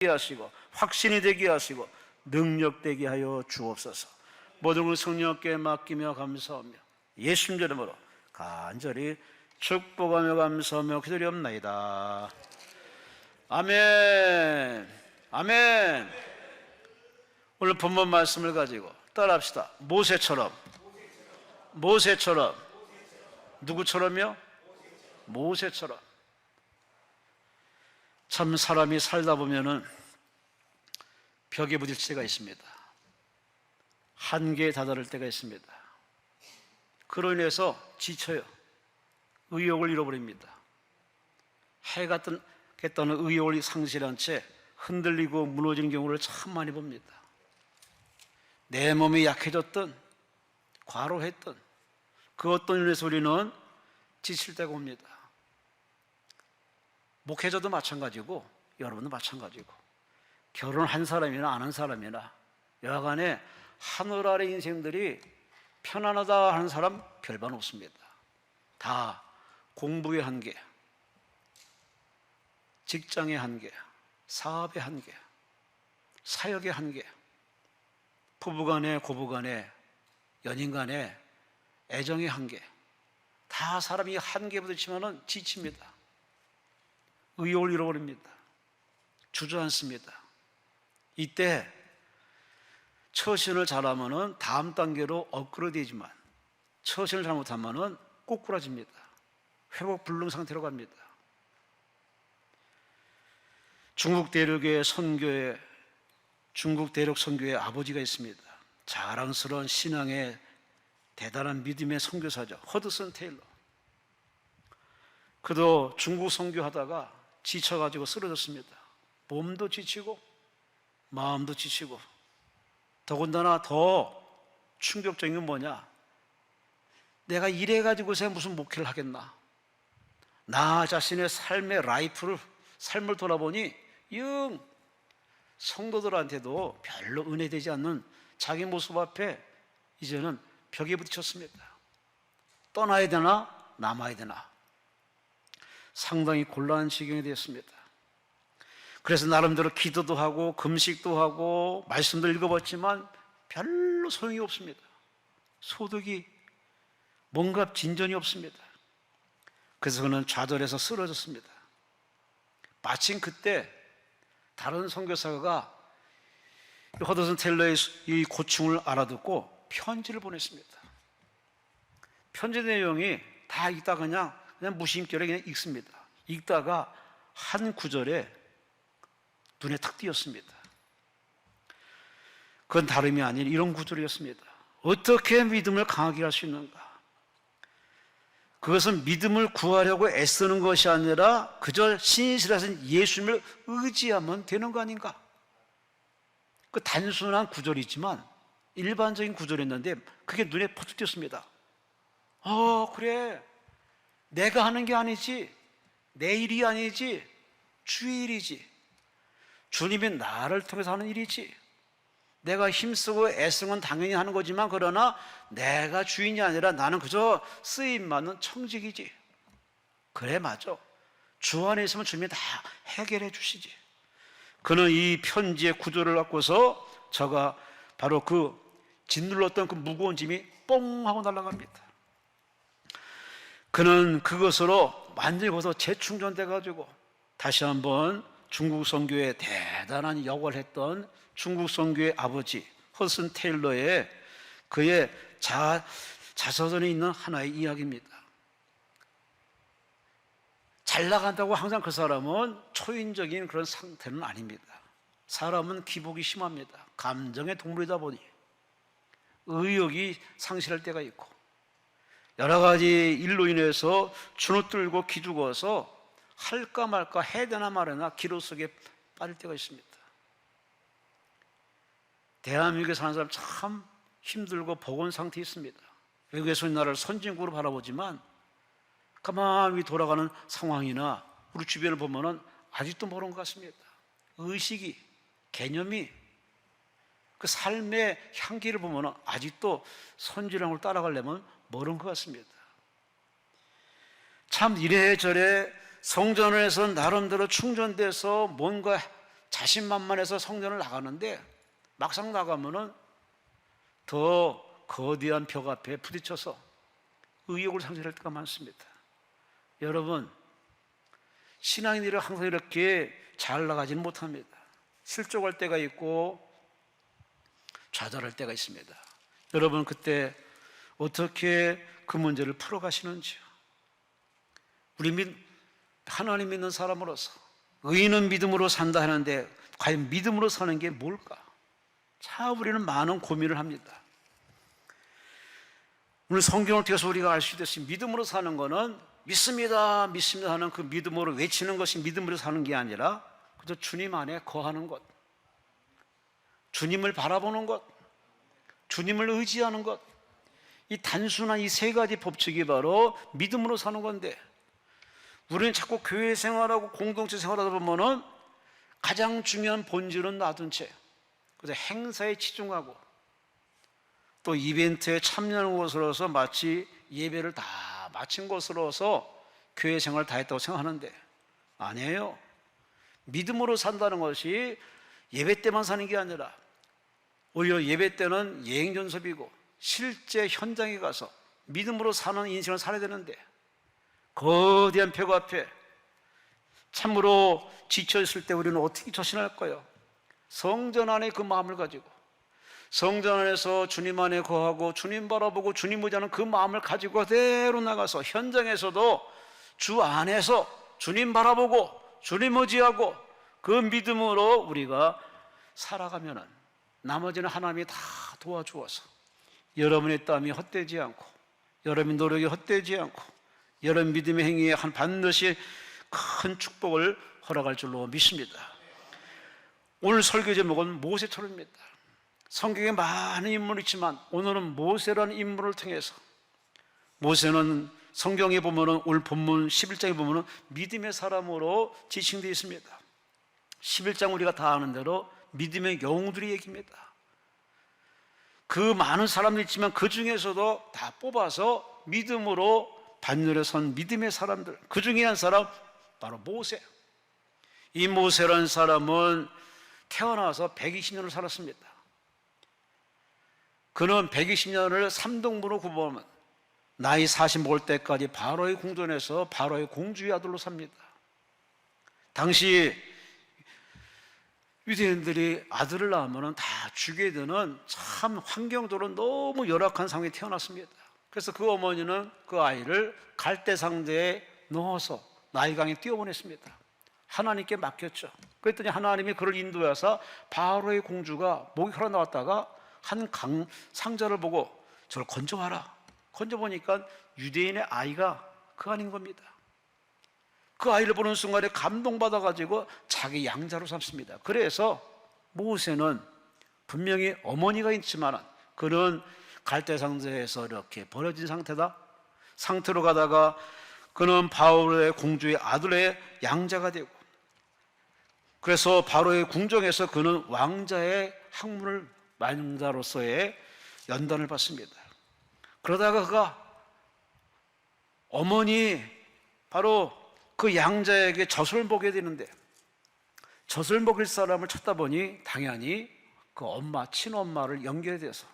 하시고 확신이 되게 하시고 능력되게 하여 주옵소서. 모든 걸 성령께 맡기며 감사하며 예수님 이름으로 간절히 축복하며 감사하며 기도리옵나이다. 아멘. 아멘. 오늘 본문 말씀을 가지고 따라합시다. 모세처럼. 누구처럼요? 모세처럼. 참 사람이 살다 보면은 벽에 부딪힐 때가 있습니다. 한계에 다다를 때가 있습니다. 그로 인해서 지쳐요. 의욕을 잃어버립니다. 해겠다는 의욕을 상실한 채 흔들리고 무너지는 경우를 참 많이 봅니다. 내 몸이 약해졌던, 과로했던 그 어떤 일에서 우리는 지칠 때가 옵니다. 목회자도 마찬가지고 여러분도 마찬가지고 결혼한 사람이나 안 한 사람이나 여하간에 하늘 아래 인생들이 편안하다 하는 사람 별반 없습니다. 다 공부의 한계, 직장의 한계, 사업의 한계, 사역의 한계, 부부간에 고부간에 연인간에 애정의 한계, 다 사람이 한계에 부딪히면 지칩니다. 의욕을 잃어버립니다. 주저앉습니다. 이때 처신을 잘하면 다음 단계로 업그레이드되지만 처신을 잘못하면 꼬꾸라집니다. 회복 불능 상태로 갑니다. 중국 대륙 선교의 아버지가 있습니다. 자랑스러운 신앙의 대단한 믿음의 선교사죠. 허드슨 테일러. 그도 중국 선교하다가 지쳐가지고 쓰러졌습니다. 몸도 지치고 마음도 지치고 더군다나 더 충격적인 건 뭐냐? 내가 이래가지고서 무슨 목회를 하겠나? 나 자신의 삶의 삶을 돌아보니 영 성도들한테도 별로 은혜되지 않는 자기 모습 앞에 이제는 벽에 부딪혔습니다. 떠나야 되나 남아야 되나 상당히 곤란한 지경이 되었습니다. 그래서 나름대로 기도도 하고 금식도 하고 말씀도 읽어봤지만 별로 소용이 없습니다. 소득이 뭔가 진전이 없습니다. 그래서 그는 좌절해서 쓰러졌습니다. 마침 그때 다른 선교사가 허드슨 테일러의 이 고충을 알아듣고 편지를 보냈습니다. 편지 내용이 다 읽다 그냥 무심결에 그냥 읽습니다. 읽다가 한 구절에 눈에 탁 띄었습니다. 그건 다름이 아닌 이런 구절이었습니다. 어떻게 믿음을 강하게 할 수 있는가? 그것은 믿음을 구하려고 애쓰는 것이 아니라 그저 신실하신 예수님을 의지하면 되는 거 아닌가? 그 단순한 구절이지만 일반적인 구절이었는데 그게 눈에 퍼뜩 띄었습니다. 그래. 내가 하는 게 아니지, 내 일이 아니지, 주의 일이지, 주님이 나를 통해서 하는 일이지. 내가 힘쓰고 애쓰는 건 당연히 하는 거지만 그러나 내가 주인이 아니라 나는 그저 쓰임받는 청직이지. 그래, 맞아. 주 안에 있으면 주님이 다 해결해 주시지. 그는 이 편지의 구조를 갖고서 저가 바로 그 짓눌렀던 그 무거운 짐이 뽕 하고 날아갑니다. 그는 그것으로 완전히 거기서 재충전돼 가지고 다시 한번 중국 선교에 대단한 역할을 했던 중국 선교의 아버지 허드슨 테일러의 그의 자서전에 있는 하나의 이야기입니다. 잘 나간다고 항상 그 사람은 초인적인 그런 상태는 아닙니다. 사람은 기복이 심합니다. 감정의 동물이다 보니 의욕이 상실할 때가 있고 여러 가지 일로 인해서 주눅들고 기죽어서 할까 말까 해야 되나 말하나 기로 속에 빠질 때가 있습니다. 대한민국에 사는 사람 참 힘들고 버거운 상태에 있습니다. 외국에서 나라를 선진국으로 바라보지만 가만히 돌아가는 상황이나 우리 주변을 보면은 아직도 모르는 것 같습니다. 의식이, 개념이, 그 삶의 향기를 보면은 아직도 선진국을 따라가려면 모르는 것 같습니다. 참 이래저래 성전에서 나름대로 충전돼서 뭔가 자신만만해서 성전을 나가는데 막상 나가면은 더 거대한 벽 앞에 부딪혀서 의욕을 상실할 때가 많습니다. 여러분, 신앙인들이 항상 이렇게 잘 나가지는 못합니다. 실족할 때가 있고 좌절할 때가 있습니다. 여러분, 그때 어떻게 그 문제를 풀어가시는지요? 우리 하나님 믿는 사람으로서 의인은 믿음으로 산다 하는데 과연 믿음으로 사는 게 뭘까? 참 우리는 많은 고민을 합니다. 오늘 성경을 통해서 우리가 알 수 있듯이 믿음으로 사는 것은 믿습니다, 믿습니다 하는 그 믿음으로 외치는 것이 믿음으로 사는 게 아니라 그저 주님 안에 거하는 것, 주님을 바라보는 것, 주님을 의지하는 것, 이 단순한 이 세 가지 법칙이 바로 믿음으로 사는 건데, 우리는 자꾸 교회 생활하고 공동체 생활하다 보면은 가장 중요한 본질은 놔둔 채 그래서 행사에 치중하고 또 이벤트에 참여하는 것으로서 마치 예배를 다 마친 것으로서 교회 생활을 다 했다고 생각하는데 아니에요. 믿음으로 산다는 것이 예배 때만 사는 게 아니라 오히려 예배 때는 예행연습이고 실제 현장에 가서 믿음으로 사는 인생을 살아야 되는데, 거대한 벽 앞에 참으로 지쳐있을 때 우리는 어떻게 조신할까요? 성전 안에 그 마음을 가지고 성전 안에서 주님 안에 거하고 주님 바라보고 주님 의지하는 그 마음을 가지고 그대로 나가서 현장에서도 주 안에서 주님 바라보고 주님 의지하고 그 믿음으로 우리가 살아가면은 나머지는 하나님이 다 도와주어서 여러분의 땀이 헛되지 않고 여러분의 노력이 헛되지 않고 여러분 믿음의 행위에 반드시 큰 축복을 허락할 줄로 믿습니다. 오늘 설교 제목은 모세처럼입니다. 성경에 많은 인물이 있지만 오늘은 모세라는 인물을 통해서, 모세는 성경에 보면은 오늘 본문 11장에 보면은 믿음의 사람으로 지칭되어 있습니다. 11장 우리가 다 아는 대로 믿음의 영웅들이 얘기입니다. 그 많은 사람들이 있지만 그 중에서도 다 뽑아서 믿음으로 반열에 선 믿음의 사람들, 그 중에 한 사람 바로 모세. 이 모세라는 사람은 태어나서 120년을 살았습니다. 그는 120년을 3등분으로 굽으면 나이 40 먹을 때까지 바로의 궁전에서 바로의 공주의 아들로 삽니다. 당시 유대인들이 아들을 낳으면 다 죽게 되는 참 환경적으로 너무 열악한 상황에 태어났습니다. 그래서 그 어머니는 그 아이를 갈대 상자에 넣어서 나일강에 띄워보냈습니다. 하나님께 맡겼죠. 그랬더니 하나님이 그를 인도해서 바로의 공주가 목이 흘러나왔다가 한 강 상자를 보고 저를 건져와라. 건져보니까 유대인의 아이가 그 아닌 겁니다. 그 아이를 보는 순간에 감동받아가지고 자기 양자로 삼습니다. 그래서 모세는 분명히 어머니가 있지만 그는 갈대 상자에서 이렇게 버려진 상태로 가다가 그는 바로의 공주의 아들의 양자가 되고, 그래서 바로의 궁정에서 그는 왕자의 학문을 왕자로서의 연단을 받습니다. 그러다가 그가 어머니 바로 그 양자에게 젖을 먹여야 되는데 젖을 먹일 사람을 찾다 보니 당연히 그 엄마, 친엄마를 연결돼서,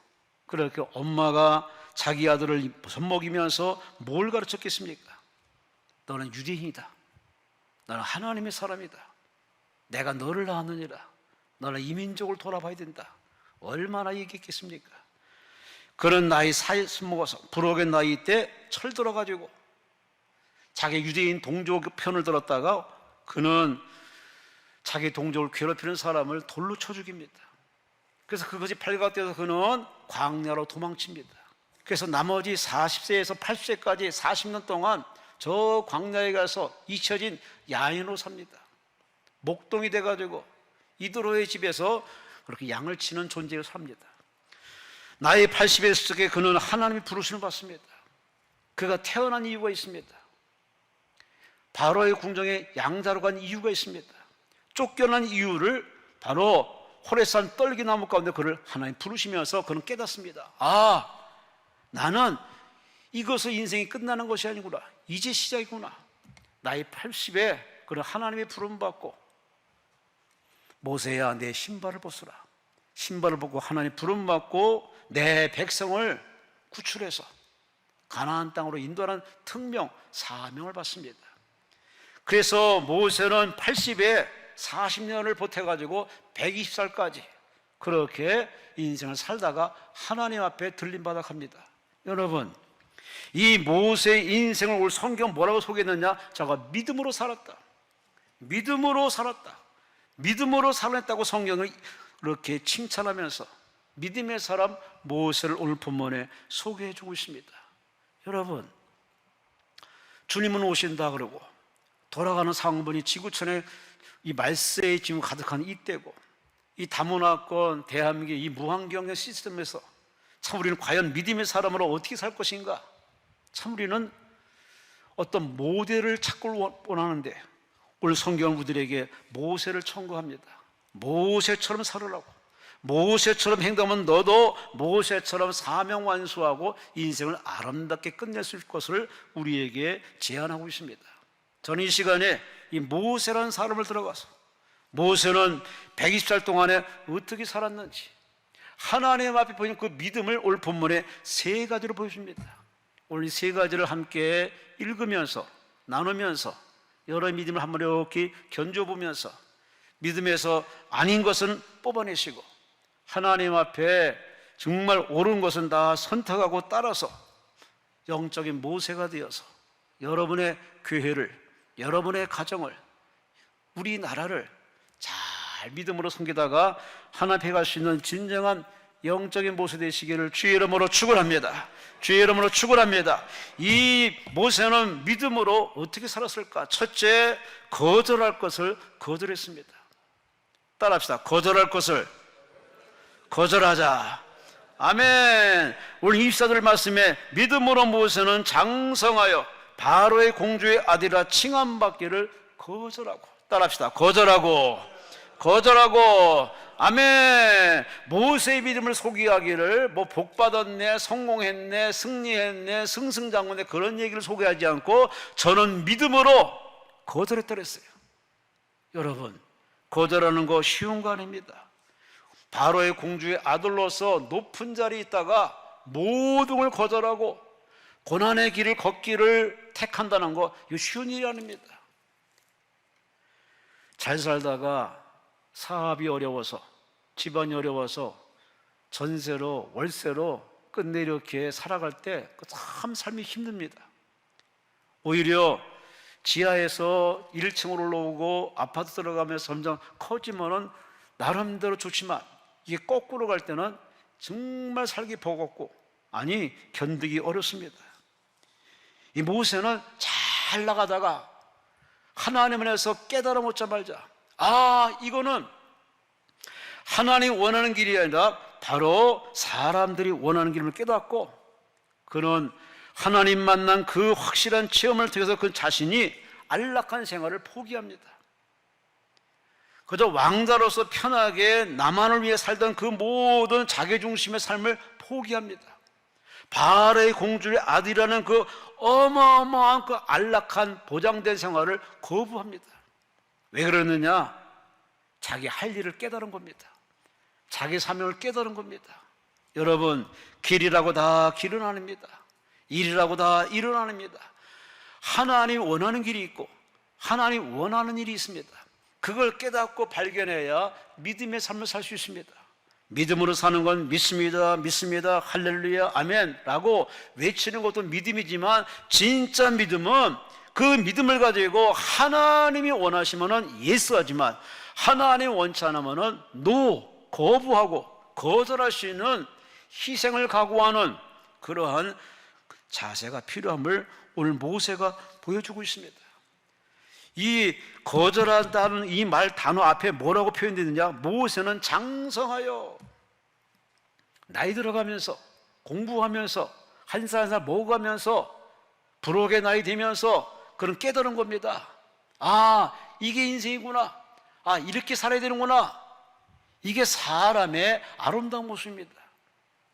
그렇게 엄마가 자기 아들을 젖 먹이면서 뭘 가르쳤겠습니까? 너는 유대인이다. 너는 하나님의 사람이다. 내가 너를 낳았느니라. 너는 이민족을 돌아봐야 된다. 얼마나 얘기했겠습니까? 그런 나이 40 먹어서 부록의 나이 때 철들어가지고 자기 유대인 동족 편을 들었다가 그는 자기 동족을 괴롭히는 사람을 돌로 쳐 죽입니다. 그래서 그것이 발각되어서 그는 광야로 도망칩니다. 그래서 나머지 40세에서 80세까지 40년 동안 저 광야에 가서 잊혀진 야인으로 삽니다. 목동이 돼가지고 이드로의 집에서 그렇게 양을 치는 존재로 삽니다. 나이 80에 속에 그는 하나님의 부르심을 받습니다. 그가 태어난 이유가 있습니다. 바로의 궁정에 양자로 간 이유가 있습니다. 쫓겨난 이유를 바로 호레산 떨기나무 가운데 그를 하나님 부르시면서 그는 깨닫습니다. 아, 나는 이것은 인생이 끝나는 것이 아니구나. 이제 시작이구나. 나이 80에 그는 하나님의 부름 받고 모세야 내 신발을 벗으라. 신발을 벗고 하나님 부름 받고 내 백성을 구출해서 가나안 땅으로 인도하는 특명, 사명을 받습니다. 그래서 모세는 80에 40년을 보태가지고 120살까지 그렇게 인생을 살다가 하나님 앞에 들림받아 갑니다. 여러분, 이 모세의 인생을 오늘 성경 뭐라고 소개했느냐? 자가 믿음으로 살았다. 믿음으로 살았다. 믿음으로 살았다고 성경을 이렇게 칭찬하면서 믿음의 사람 모세를 오늘 본문에 소개해 주고 있습니다. 여러분, 주님은 오신다 그러고 돌아가는 상황분이 지구촌에 이 말세에 지금 가득한 이때고 이 다문화권 대한민국의 이 무환경의 시스템에서 참 우리는 과연 믿음의 사람으로 어떻게 살 것인가? 참 우리는 어떤 모델을 찾고 원하는데 오늘 성경은 우리에게 모세를 청구합니다. 모세처럼 살으라고, 모세처럼 행동하면 너도 모세처럼 사명 완수하고 인생을 아름답게 끝낼 수 있을 것을 우리에게 제안하고 있습니다. 저는 이 시간에 이 모세라는 사람을 들어가서 모세는 120살 동안에 어떻게 살았는지 하나님 앞에 보이는 그 믿음을 오늘 본문에 세 가지로 보여줍니다. 오늘 이 세 가지를 함께 읽으면서 나누면서 여러 믿음을 한번 이렇게 견뎌보면서 믿음에서 아닌 것은 뽑아내시고 하나님 앞에 정말 옳은 것은 다 선택하고 따라서 영적인 모세가 되어서 여러분의 교회를, 여러분의 가정을, 우리나라를 잘 믿음으로 섬기다가 하나님 앞에 갈 수 있는 진정한 영적인 모세 되시기를 주의 이름으로 축원합니다. 주의 이름으로 축원합니다. 이 모세는 믿음으로 어떻게 살았을까? 첫째, 거절할 것을 거절했습니다. 따라합시다. 거절할 것을 거절하자. 아멘. 오늘 24절 말씀에 믿음으로 모세는 장성하여 바로의 공주의 아들이라 칭함받기를 거절하고. 따라합시다. 거절하고 아멘. 모세의 믿음을 소개하기를 뭐 복받았네, 성공했네, 승리했네, 승승장구네 그런 얘기를 소개하지 않고 저는 믿음으로 거절했다 그랬어요. 여러분, 거절하는 거 쉬운 거 아닙니다. 바로의 공주의 아들로서 높은 자리에 있다가 모든 걸 거절하고 고난의 길을 걷기를 택한다는 거 이거 쉬운 일이 아닙니다. 잘 살다가 사업이 어려워서 집안이 어려워서 전세로 월세로 끝내 이렇게 살아갈 때 참 삶이 힘듭니다. 오히려 지하에서 1층으로 올라오고 아파트 들어가면서 점점 커지면은 나름대로 좋지만 이게 거꾸로 갈 때는 정말 살기 버겁고 아니 견디기 어렵습니다. 이 모세는 잘 나가다가 하나님 안에서 깨달아 묻자 말자. 아, 이거는 하나님 원하는 길이 아니라 바로 사람들이 원하는 길을 깨닫고 그는 하나님 만난 그 확실한 체험을 통해서 그 자신이 안락한 생활을 포기합니다. 그저 왕자로서 편하게 나만을 위해 살던 그 모든 자기중심의 삶을 포기합니다. 바로의 공주의 아들이라는 그 어마어마한 그 안락한 보장된 생활을 거부합니다. 왜 그러느냐? 자기 할 일을 깨달은 겁니다. 자기 사명을 깨달은 겁니다. 여러분, 길이라고 다 길은 아닙니다. 일이라고 다 일은 아닙니다. 하나님 원하는 길이 있고 하나님 원하는 일이 있습니다. 그걸 깨닫고 발견해야 믿음의 삶을 살 수 있습니다. 믿음으로 사는 건 믿습니다, 믿습니다, 할렐루야, 아멘 라고 외치는 것도 믿음이지만 진짜 믿음은 그 믿음을 가지고 하나님이 원하시면 예스하지만 하나님이 원치 않으면 노, 거부하고 거절할 수 있는 희생을 각오하는 그러한 자세가 필요함을 오늘 모세가 보여주고 있습니다. 이 거절한다는 이 말 단어 앞에 뭐라고 표현되느냐? 모세는 장성하여 나이 들어가면서 공부하면서 한 살 한 살 먹어가면서 부록의 나이 되면서 그런 깨달은 겁니다. 아, 이게 인생이구나. 아, 이렇게 살아야 되는구나. 이게 사람의 아름다운 모습입니다.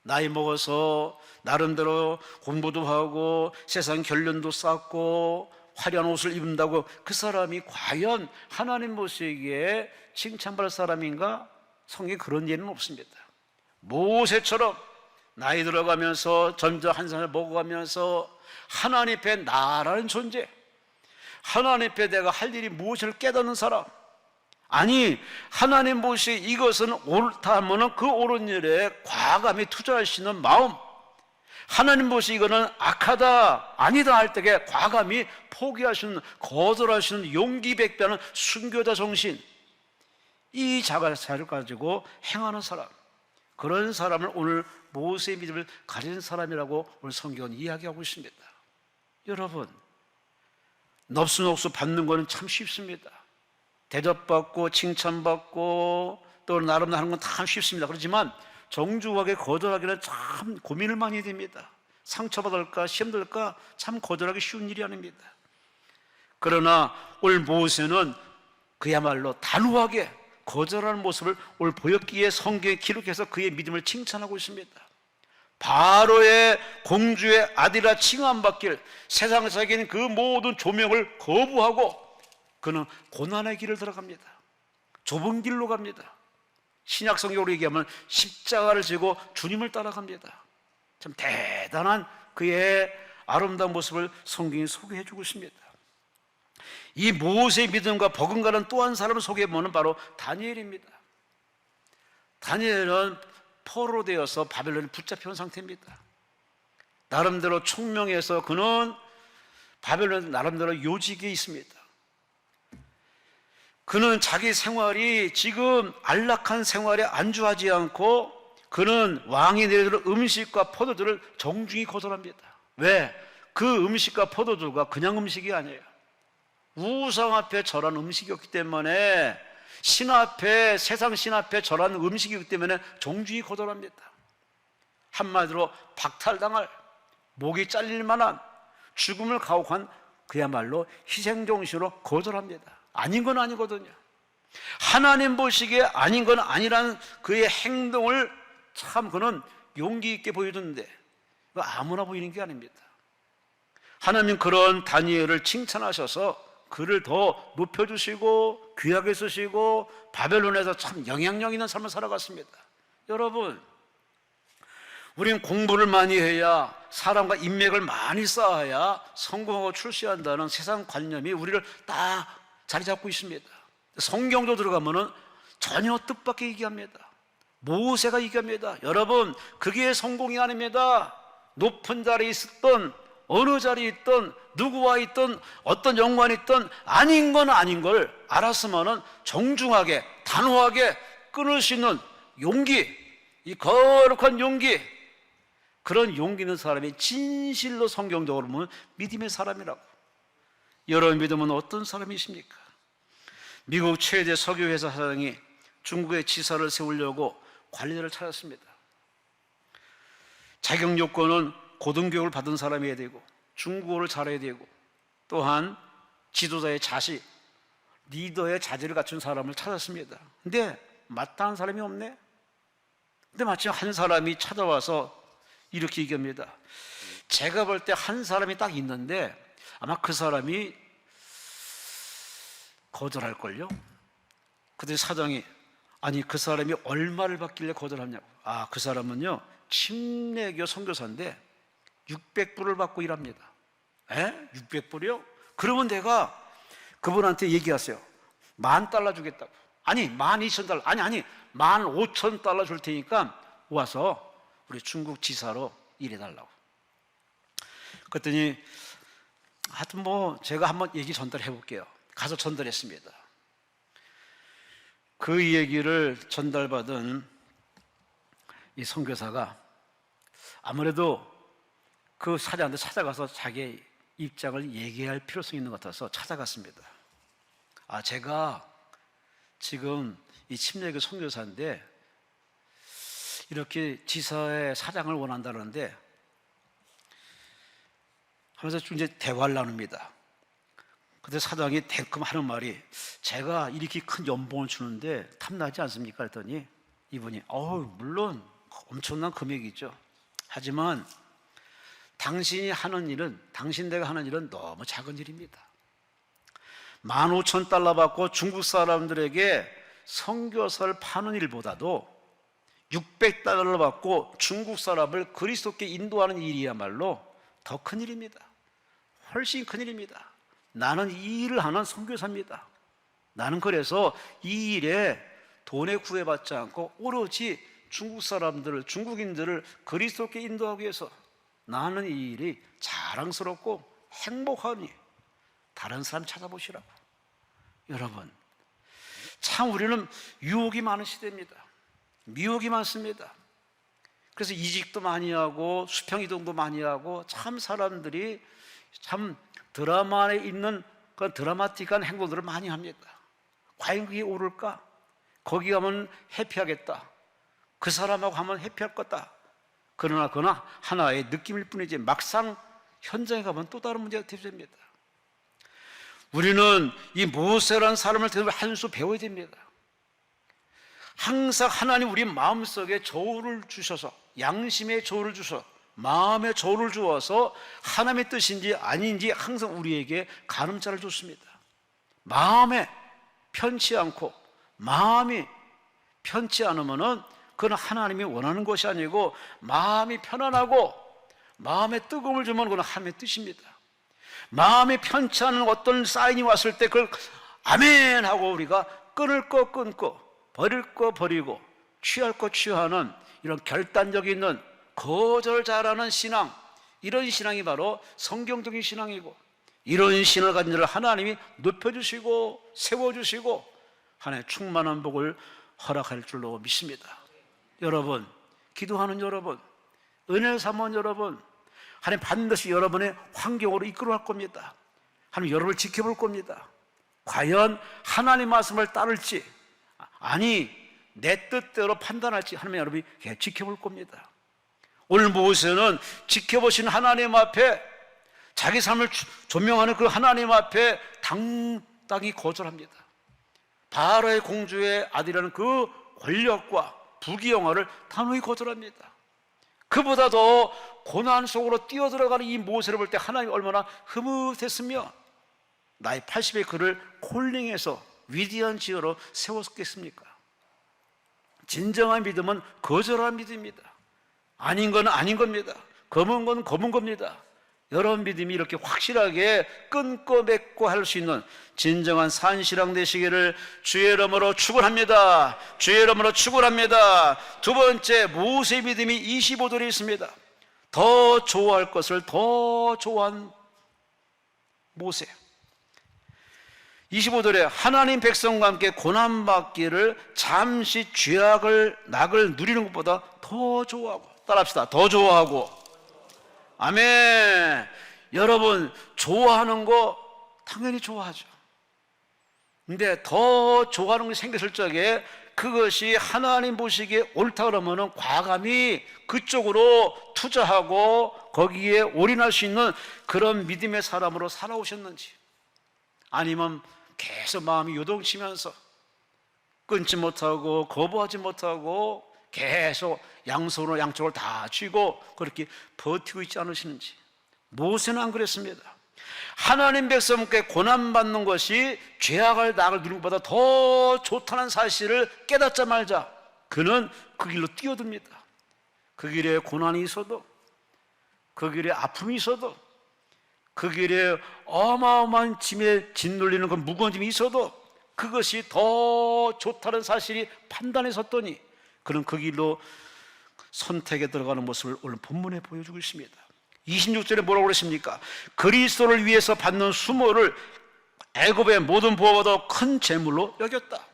나이 먹어서 나름대로 공부도 하고 세상 결론도 쌓고 화려한 옷을 입는다고 그 사람이 과연 하나님 모시기에 칭찬받을 사람인가? 성경에 그런 예는 없습니다. 모세처럼 나이 들어가면서 점점 한 살을 먹어가면서 하나님 앞에 나라는 존재, 하나님 앞에 내가 할 일이 무엇을 깨닫는 사람, 아니 하나님 보시기에 이것은 옳다 하면 그 옳은 일에 과감히 투자할 수 있는 마음, 하나님 보시기에 이거는 악하다 아니다 할 때에 과감히 포기하시는, 거절하시는 용기 백배하는 순교자 정신, 이 자가사를 가지고 행하는 사람, 그런 사람을 오늘 모세의 믿음을 가진 사람이라고 오늘 성경은 이야기하고 있습니다. 여러분, 넙수녹수 받는 거는 참 쉽습니다. 대접받고 칭찬받고 또 나름 하는 건 다 쉽습니다. 그렇지만 정중하게 거절하기는 참 고민을 많이 해야 됩니다. 상처받을까 시험들까 참 거절하기 쉬운 일이 아닙니다. 그러나 오늘 모세는 그야말로 단호하게 거절하는 모습을 오늘 보였기에 성경에 기록해서 그의 믿음을 칭찬하고 있습니다. 바로의 공주의 아들이라 칭함받길 세상에서는 그 모든 조명을 거부하고 그는 고난의 길을 들어갑니다. 좁은 길로 갑니다. 신약 성경으로 얘기하면 십자가를 지고 주님을 따라갑니다. 참 대단한 그의 아름다운 모습을 성경이 소개해 주고 있습니다. 이 모세의 믿음과 버금가는 또 한 사람을 소개해보면 바로 다니엘입니다. 다니엘은 포로로 되어서 바벨론에 붙잡혀온 상태입니다. 나름대로 총명해서 그는 바벨론 나름대로 요직에 있습니다. 그는 자기 생활이 지금 안락한 생활에 안주하지 않고 그는 왕이 내려주는 음식과 포도주를 정중히 거절합니다. 왜? 그 음식과 포도주가 그냥 음식이 아니에요. 우상 앞에 절한 음식이었기 때문에 신 앞에, 세상 신 앞에 절한 음식이기 때문에 정중히 거절합니다. 한마디로 박탈당할, 목이 잘릴 만한 죽음을 가혹한 그야말로 희생정신으로 거절합니다. 아닌 건 아니거든요. 하나님 보시기에 아닌 건 아니라는 그의 행동을 참 그는 용기 있게 보여줬는데 아무나 보이는 게 아닙니다. 하나님 그런 다니엘을 칭찬하셔서 그를 더 높여주시고 귀하게 쓰시고 바벨론에서 참 영향력 있는 삶을 살아갔습니다. 여러분, 우리는 공부를 많이 해야, 사람과 인맥을 많이 쌓아야 성공하고 출세한다는 세상 관념이 우리를 딱 자리 잡고 있습니다. 성경도 들어가면은 전혀 뜻밖의 얘기합니다. 모세가 얘기합니다. 여러분, 그게 성공이 아닙니다. 높은 자리에 있었던, 어느 자리에 있던, 누구와 있던, 어떤 연관이 있던 아닌 건 아닌 걸 알았으면은 정중하게 단호하게 끊을 수 있는 용기, 이 거룩한 용기, 그런 용기 있는 사람이 진실로 성경적으로 보면 믿음의 사람이라고. 여러분 믿음은 어떤 사람이십니까? 미국 최대 석유회사 사장이 중국의 지사를 세우려고 관리자를 찾았습니다. 자격 요건은 고등교육을 받은 사람이어야 되고 중국어를 잘해야 되고 또한 지도자의 자식, 리더의 자질을 갖춘 사람을 찾았습니다. 근데 마땅한 사람이 없네. 근데 마침 한 사람이 찾아와서 이렇게 얘기합니다. 제가 볼 때 한 사람이 딱 있는데 아마 그 사람이 거절할걸요? 그때 사장이, 아니 그 사람이 얼마를 받길래 거절하냐고. 아, 그 사람은요 침례교 선교사인데 600불을 받고 일합니다. 에? 600불이요? 그러면 내가 그분한테 얘기하세요. $10,000 주겠다고. 아니 12,000달러, 아니 15,000달러 줄 테니까 와서 우리 중국 지사로 일해달라고. 그랬더니 하여튼 뭐 제가 한번 얘기 전달해 볼게요. 가서 전달했습니다. 그 얘기를 전달받은 이 선교사가 아무래도 그 사장한테 찾아가서 자기의 입장을 얘기할 필요성이 있는 것 같아서 찾아갔습니다. 아, 제가 지금 이 침례교 선교사인데 이렇게 지사의 사장을 원한다는데 하면서 좀 이제 대화를 나눕니다. 그때 사장이 탱큼 하는 말이, 제가 이렇게 큰 연봉을 주는데 탐나지 않습니까? 그랬더니 이분이 물론 엄청난 금액이죠. 하지만 당신이 하는 일은, 당신네가 하는 일은 너무 작은 일입니다. $15,000 받고 중국 사람들에게 선교사를 파는 일보다도 600달러를 받고 중국 사람을 그리스도께 인도하는 일이야말로 더 큰 일입니다. 훨씬 큰 일입니다. 나는 이 일을 하는 선교사입니다. 나는 그래서 이 일에 돈에 구애받지 않고 오로지 중국 사람들을, 중국인들을 그리스도께 인도하기 위해서 나는 이 일이 자랑스럽고 행복하니 다른 사람 찾아보시라고. 여러분, 참 우리는 유혹이 많은 시대입니다. 미혹이 많습니다. 그래서 이직도 많이 하고 수평이동도 많이 하고 참 사람들이 참 드라마 안에 있는 그 드라마틱한 행동들을 많이 합니다. 과연 그게 옳을까? 거기 가면 해피하겠다. 그 사람하고 하면 해피할 거다. 그러나 하나의 느낌일 뿐이지 막상 현장에 가면 또 다른 문제가 대두됩니다. 우리는 이 모세라는 사람을 대해서 한 수 배워야 됩니다. 항상 하나님 우리 마음속에 저울을 주셔서, 양심의 저울을 주셔서, 마음의 저울을 주어서 하나님의 뜻인지 아닌지 항상 우리에게 가늠자를 줬습니다. 마음에 편치 않고 마음이 편치 않으면은 그건 하나님이 원하는 것이 아니고, 마음이 편안하고 마음에 뜨거움을 주면 그건 하나님의 뜻입니다. 마음이 편치 않은 어떤 사인이 왔을 때 그걸 아멘 하고 우리가 끊을 거 끊고 버릴 거 버리고 취할 거 취하는 이런 결단력 있는, 거절 잘하는 신앙, 이런 신앙이 바로 성경적인 신앙이고, 이런 신을 가진 자를 하나님이 높여주시고 세워주시고 하나님의 충만한 복을 허락할 줄로 믿습니다. 여러분, 기도하는 여러분, 은혜를 삼은 여러분, 하나님 반드시 여러분의 환경으로 이끌어갈 겁니다. 하나님 여러분을 지켜볼 겁니다. 과연 하나님 말씀을 따를지, 아니 내 뜻대로 판단할지 하나님 여러분이 지켜볼 겁니다. 오늘 모세는 지켜보신 하나님 앞에, 자기 삶을 조명하는 그 하나님 앞에 당당히 거절합니다. 바로의 공주의 아들이라는 그 권력과 부귀영화를 단호히 거절합니다. 그보다 더 고난 속으로 뛰어들어가는 이 모세를 볼 때 하나님이 얼마나 흐뭇했으며 나이 80의 그를 콜링해서 위대한 지혜로 세웠겠습니까? 진정한 믿음은 거절한 믿음입니다. 아닌 건 아닌 겁니다. 검은 건 검은 겁니다. 여러분 믿음이 이렇게 확실하게 끊고 맺고 할 수 있는 진정한 산신앙 되시기를 주의 이름으로 축원합니다. 주의 이름으로 축원합니다. 두 번째, 모세의 믿음이 25절에 있습니다. 더 좋아할 것을 더 좋아한 모세. 25절에 하나님 백성과 함께 고난받기를 잠시 낙을 누리는 것보다 더 좋아하고, 따라합시다. 더 좋아하고. 아멘. 여러분, 좋아하는 거 당연히 좋아하죠. 근데 더 좋아하는 것이 생겼을 적에 그것이 하나님 보시기에 옳다 그러면은 과감히 그쪽으로 투자하고 거기에 올인할 수 있는 그런 믿음의 사람으로 살아오셨는지, 아니면 계속 마음이 요동치면서 끊지 못하고 거부하지 못하고 계속 양손으로 양쪽을 다 쥐고 그렇게 버티고 있지 않으시는지. 모세는 안 그랬습니다. 하나님 백성께 고난받는 것이 죄악을 낙을 누리는 것보다 더 좋다는 사실을 깨닫자마자 그는 그 길로 뛰어듭니다. 그 길에 고난이 있어도, 그 길에 아픔이 있어도, 그 길에 어마어마한 짐에 짓눌리는 그 무거운 짐이 있어도 그것이 더 좋다는 사실이 판단에 섰더니 그는 그 길로 선택에 들어가는 모습을 오늘 본문에 보여주고 있습니다. 26절에 뭐라고 그러십니까? 그리스도를 위해서 받는 수모를 애굽의 모든 보호보다 큰 재물로 여겼다.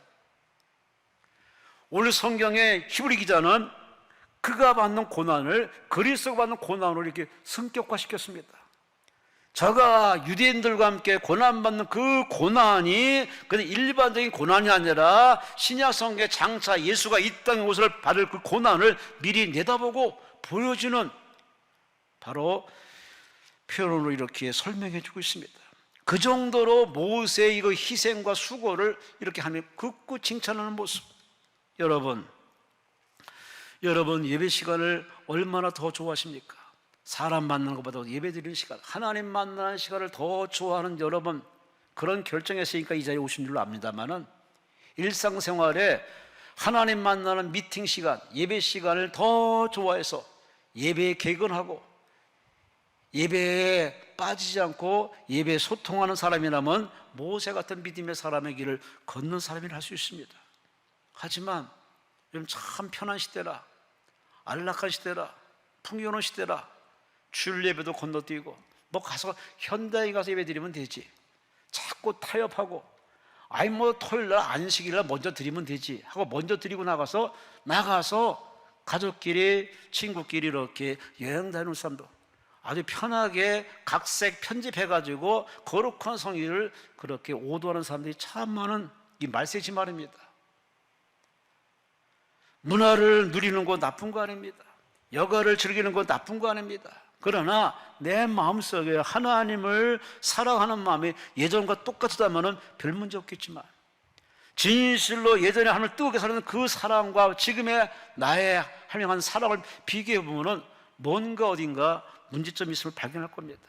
오늘 성경의 히브리 기자는 그가 받는 고난을 그리스도가 받는 고난으로 이렇게 성격화시켰습니다. 저가 유대인들과 함께 고난받는 그 고난이 그냥 일반적인 고난이 아니라 신약 성경에 장차 예수가 이 땅에 오실 받을 그 고난을 미리 내다보고 보여주는 바로 표현으로 이렇게 설명해 주고 있습니다. 그 정도로 모세의 이거 희생과 수고를 이렇게 하나님 극구 칭찬하는 모습. 여러분 예배 시간을 얼마나 더 좋아하십니까? 사람 만나는 것보다 예배 드리는 시간, 하나님 만나는 시간을 더 좋아하는 여러분, 그런 결정했으니까 이 자리에 오신 줄로 압니다만은 일상생활에 하나님 만나는 미팅 시간, 예배 시간을 더 좋아해서 예배에 개근하고 예배에 빠지지 않고 예배에 소통하는 사람이라면 모세 같은 믿음의 사람의 길을 걷는 사람이라 할 수 있습니다. 하지만 요즘 참 편한 시대라, 안락한 시대라, 풍요로운 시대라, 주일 예배도 건너뛰고 뭐 가서 현장에 가서 예배 드리면 되지, 자꾸 타협하고 아니 뭐 토요일날 안식일날 먼저 드리면 되지 하고 먼저 드리고 나가서 가족끼리 친구끼리 이렇게 여행 다니는 사람도 아주 편하게 각색 편집해가지고 거룩한 성의를 그렇게 오도하는 사람들이 참 많은 이 말세지 말입니다. 문화를 누리는 거 나쁜 거 아닙니다. 여가를 즐기는 거 나쁜 거 아닙니다. 그러나 내 마음속에 하나님을 사랑하는 마음이 예전과 똑같다면 별 문제 없겠지만 진실로 예전에 하나님을 뜨겁게 사랑하는 그 사랑과 지금의 나의 하나님한 사랑을 비교해 보면 뭔가 어딘가 문제점이 있음을 발견할 겁니다.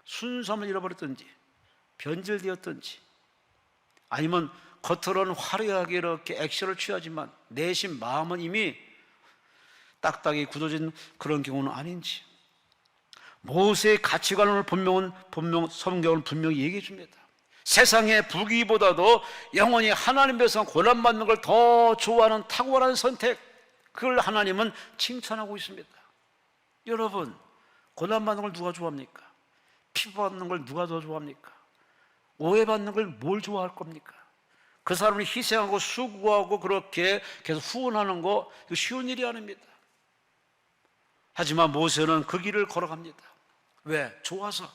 순수함을 잃어버렸든지 변질되었든지 아니면 겉으로는 화려하게 이렇게 액션을 취하지만 내심 마음은 이미 딱딱이 굳어진 그런 경우는 아닌지, 모세의 가치관을 성경은 분명히 얘기해 줍니다. 세상의 부귀보다도 영원히 하나님 앞에서 고난받는 걸 더 좋아하는 탁월한 선택, 그걸 하나님은 칭찬하고 있습니다. 여러분, 고난받는 걸 누가 좋아합니까? 피부받는 걸 누가 더 좋아합니까? 오해받는 걸 뭘 좋아할 겁니까? 그 사람을 희생하고 수고하고 그렇게 계속 후원하는 거 이거 쉬운 일이 아닙니다. 하지만 모세는 그 길을 걸어갑니다. 왜? 좋아서.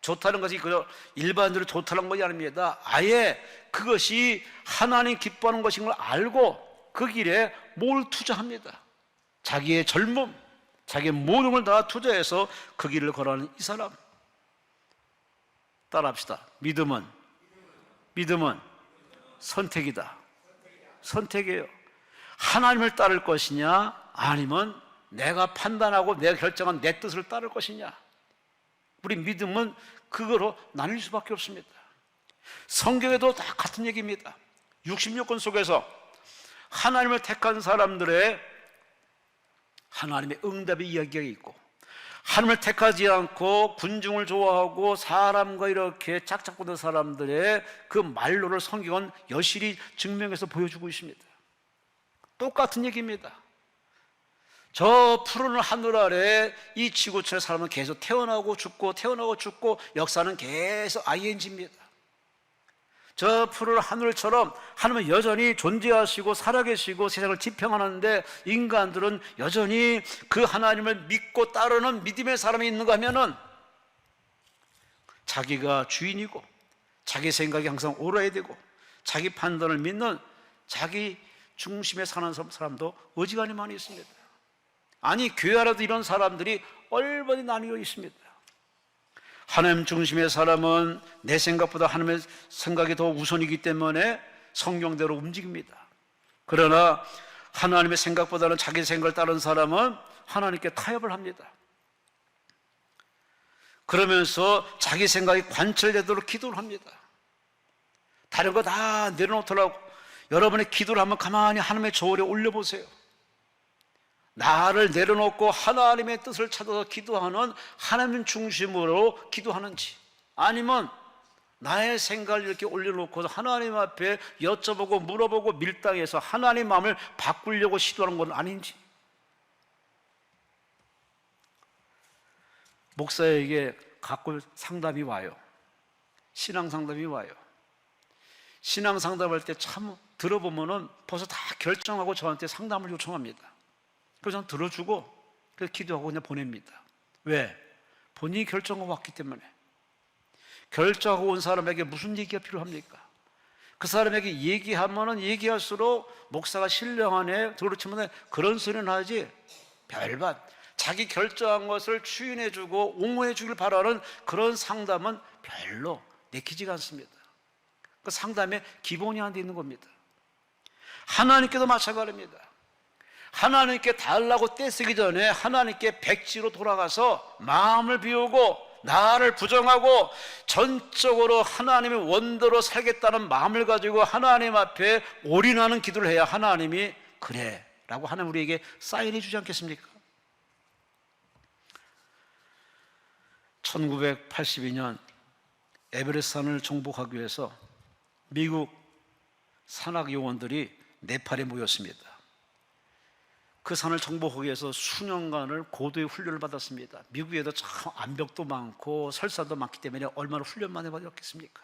좋다는 것이 그 일반적으로 좋다는 것이 아닙니다. 아예 그것이 하나님 기뻐하는 것인 걸 알고 그 길에 뭘 투자합니다. 자기의 젊음, 자기의 모든 걸 다 투자해서 그 길을 걸어가는 이 사람. 따라합시다. 믿음은 선택이다. 선택이에요. 하나님을 따를 것이냐 아니면 내가 판단하고 내가 결정한 내 뜻을 따를 것이냐. 우리 믿음은 그거로 나뉠 수밖에 없습니다. 성경에도 다 같은 얘기입니다. 66권 속에서 하나님을 택한 사람들의 하나님의 응답의 이야기가 있고, 하나님을 택하지 않고 군중을 좋아하고 사람과 이렇게 짝짝붙는 사람들의 그 말로를 성경은 여실히 증명해서 보여주고 있습니다. 똑같은 얘기입니다. 저 푸른 하늘 아래 이 지구촌의 사람은 계속 태어나고 죽고 역사는 계속 ING입니다. 저 푸른 하늘처럼 하나님은 여전히 존재하시고 살아계시고 세상을 지평하는데 인간들은 여전히 그 하나님을 믿고 따르는 믿음의 사람이 있는가 하면은 자기가 주인이고 자기 생각이 항상 옳아야 되고 자기 판단을 믿는 자기 중심에 사는 사람도 어지간히 많이 있습니다. 아니 교회 안에도 이런 사람들이 얼마나 나뉘어 있습니다. 하나님 중심의 사람은 내 생각보다 하나님의 생각이 더 우선이기 때문에 성경대로 움직입니다. 그러나 하나님의 생각보다는 자기 생각을 따른 사람은 하나님께 타협을 합니다. 그러면서 자기 생각이 관철되도록 기도를 합니다. 다른 거 다 내려놓더라고. 여러분의 기도를 한번 가만히 하나님의 저울에 올려보세요. 나를 내려놓고 하나님의 뜻을 찾아서 기도하는 하나님 중심으로 기도하는지, 아니면 나의 생각을 이렇게 올려놓고 하나님 앞에 여쭤보고 물어보고 밀당해서 하나님 마음을 바꾸려고 시도하는 건 아닌지. 목사에게 가끔 상담이 와요. 신앙 상담이 와요. 신앙 상담할 때 참 들어보면은 벌써 다 결정하고 저한테 상담을 요청합니다. 그래서 저는 들어주고 그래서 기도하고 그냥 보냅니다. 왜? 본인이 결정하고 왔기 때문에. 결정하고 온 사람에게 무슨 얘기가 필요합니까? 그 사람에게 얘기하면은 얘기할수록 목사가 신령하네 그렇지만 그런 소리는 하지 별반 자기 결정한 것을 추인해주고 옹호해주길 바라는 그런 상담은 별로 내키지가 않습니다. 그 상담의 기본이 안 돼 있는 겁니다. 하나님께도 마찬가지입니다. 하나님께 달라고 떼쓰기 전에 하나님께 백지로 돌아가서 마음을 비우고 나를 부정하고 전적으로 하나님의 원대로 살겠다는 마음을 가지고 하나님 앞에 올인하는 기도를 해야 하나님이 그래 라고 하나님 우리에게 사인해 주지 않겠습니까? 1982년 에베레스트산을 정복하기 위해서 미국 산악 요원들이 네팔에 모였습니다. 그 산을 정복하기 위해서 수년간을 고도의 훈련을 받았습니다. 미국에도 참 암벽도 많고 설사도 많기 때문에 얼마나 훈련만 해봤겠습니까?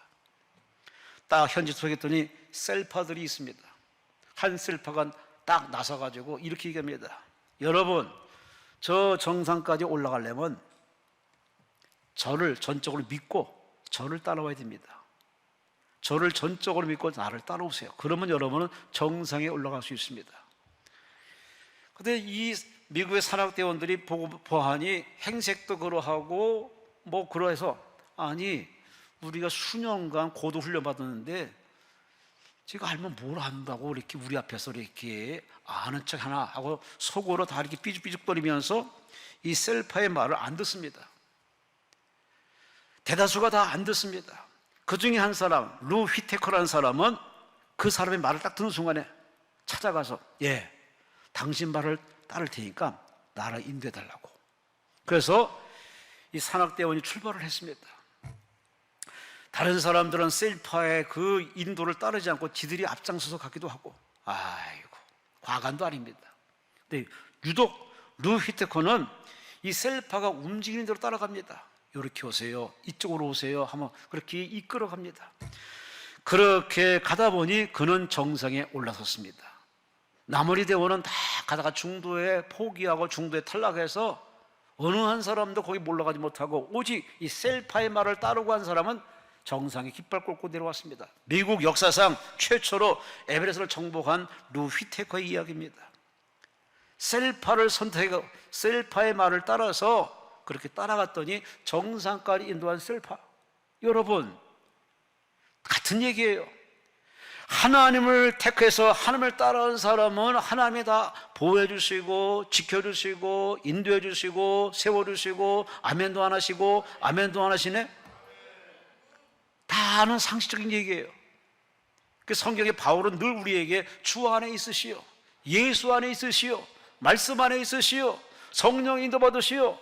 딱 현지 도착했더니 셀파들이 있습니다. 한 셀파가 딱 나서가지고 이렇게 얘기합니다. 여러분, 저 정상까지 올라가려면 저를 전적으로 믿고 저를 따라와야 됩니다. 저를 전적으로 믿고 나를 따라오세요. 그러면 여러분은 정상에 올라갈 수 있습니다. 그런데 이 미국의 산악대원들이 보아하니 행색도 그러하고 뭐 그러해서 아니 우리가 수년간 고도 훈련 받았는데 제가 알면 뭘 안다고 이렇게 우리 앞에서 이렇게 아는 척 하나 하고 속으로 다 이렇게 삐죽삐죽거리면서 이 셀파의 말을 안 듣습니다. 대다수가 다 안 듣습니다. 그 중에 한 사람, 루 휘테커라는 사람은 그 사람의 말을 딱 듣는 순간에 찾아가서 예, 당신 말을 따를 테니까 나를 인도해달라고. 그래서 이 산악대원이 출발을 했습니다. 다른 사람들은 셀파의 그 인도를 따르지 않고 지들이 앞장서서 가기도 하고 아이고 과간도 아닙니다. 근데 유독 루 휘테커는 이 셀파가 움직이는 대로 따라갑니다. 이렇게 오세요, 이쪽으로 오세요 하면 그렇게 이끌어갑니다. 그렇게 가다 보니 그는 정상에 올라섰습니다. 나머지 대원은 다 가다가 중도에 포기하고 중도에 탈락해서 어느 한 사람도 거기 올라가지 못하고 오직 이 셀파의 말을 따르고 한 사람은 정상에 깃발 꽂고 내려왔습니다. 미국 역사상 최초로 에베레스트를 정복한 루 휘테커의 이야기입니다. 셀파를 선택하고 셀파의 말을 따라서 그렇게 따라갔더니 정상까지 인도한 셀파. 여러분 같은 얘기예요. 하나님을 택해서 하나님을 따라온 사람은 하나님이 다 보호해 주시고 지켜주시고 인도해 주시고 세워주시고 아멘도 안 하시고 아멘도 안 하시네. 다 아는 상식적인 얘기예요. 그 성경의 바울은 늘 우리에게 주 안에 있으시오, 예수 안에 있으시오, 말씀 안에 있으시오, 성령 인도 받으시오.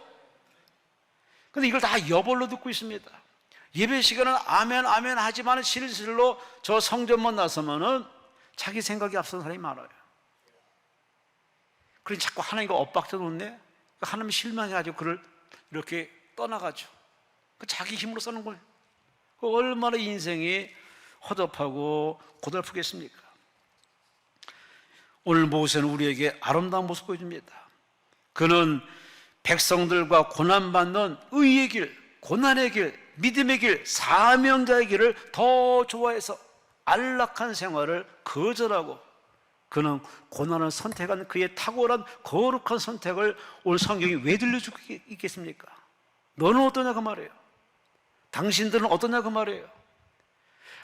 근데 이걸 다 여벌로 듣고 있습니다. 예배 시간은 아멘 아멘 하지만 실질로 저 성전만 나서면은 자기 생각이 앞선 사람이 많아요. 그러니 자꾸 하나님과 엇박자 놓네. 하나님 실망해가지고 그를 이렇게 떠나가죠. 그 자기 힘으로 사는 거예요. 얼마나 인생이 허접하고 고달프겠습니까? 오늘 모세는 우리에게 아름다운 모습 보여줍니다. 그는 백성들과 고난받는 의의 길, 고난의 길, 믿음의 길, 사명자의 길을 더 좋아해서 안락한 생활을 거절하고 그는 고난을 선택한 그의 탁월한 거룩한 선택을 오늘 성경이 왜 들려주고 있겠습니까? 너는 어떠냐 그 말이에요. 당신들은 어떠냐 그 말이에요.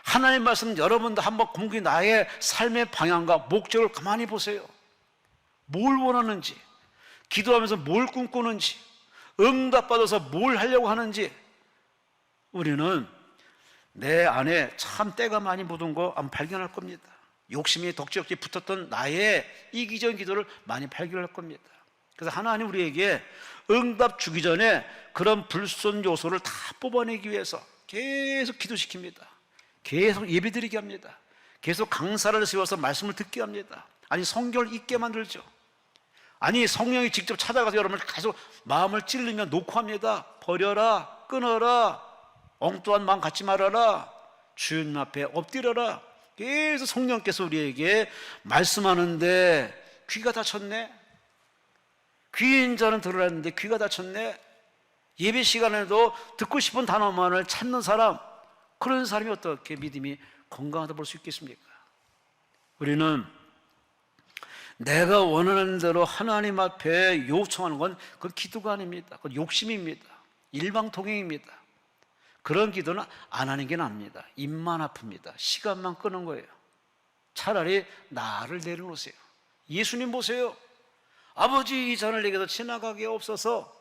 하나님 말씀 여러분도 한번 곰곰이 나의 삶의 방향과 목적을 가만히 보세요. 뭘 원하는지, 기도하면서 뭘 꿈꾸는지, 응답받아서 뭘 하려고 하는지 우리는 내 안에 참 때가 많이 묻은 거 아마 발견할 겁니다. 욕심이 덕지덕지 붙었던 나의 이기적인 기도를 많이 발견할 겁니다. 그래서 하나님 우리에게 응답 주기 전에 그런 불순 요소를 다 뽑아내기 위해서 계속 기도시킵니다. 계속 예배드리게 합니다. 계속 강사를 세워서 말씀을 듣게 합니다. 아니 성경을 읽게 만들죠. 아니 성령이 직접 찾아가서 여러분을 계속 마음을 찔르며 녹화합니다. 버려라, 끊어라, 엉뚱한 마음 갖지 말아라, 주님 앞에 엎드려라. 계속 성령께서 우리에게 말씀하는데 귀가 닫혔네. 귀인 자는 들으라는데 귀가 닫혔네. 예배 시간에도 듣고 싶은 단어만을 찾는 사람, 그런 사람이 어떻게 믿음이 건강하다 볼 수 있겠습니까? 우리는 내가 원하는 대로 하나님 앞에 요청하는 건 그건 기도가 아닙니다. 그건 욕심입니다. 일방통행입니다. 그런 기도는 안 하는 게 납니다. 입만 아픕니다. 시간만 끄는 거예요. 차라리 나를 내려놓으세요. 예수님 보세요. 아버지 이 잔을 내게서 지나가게 없어서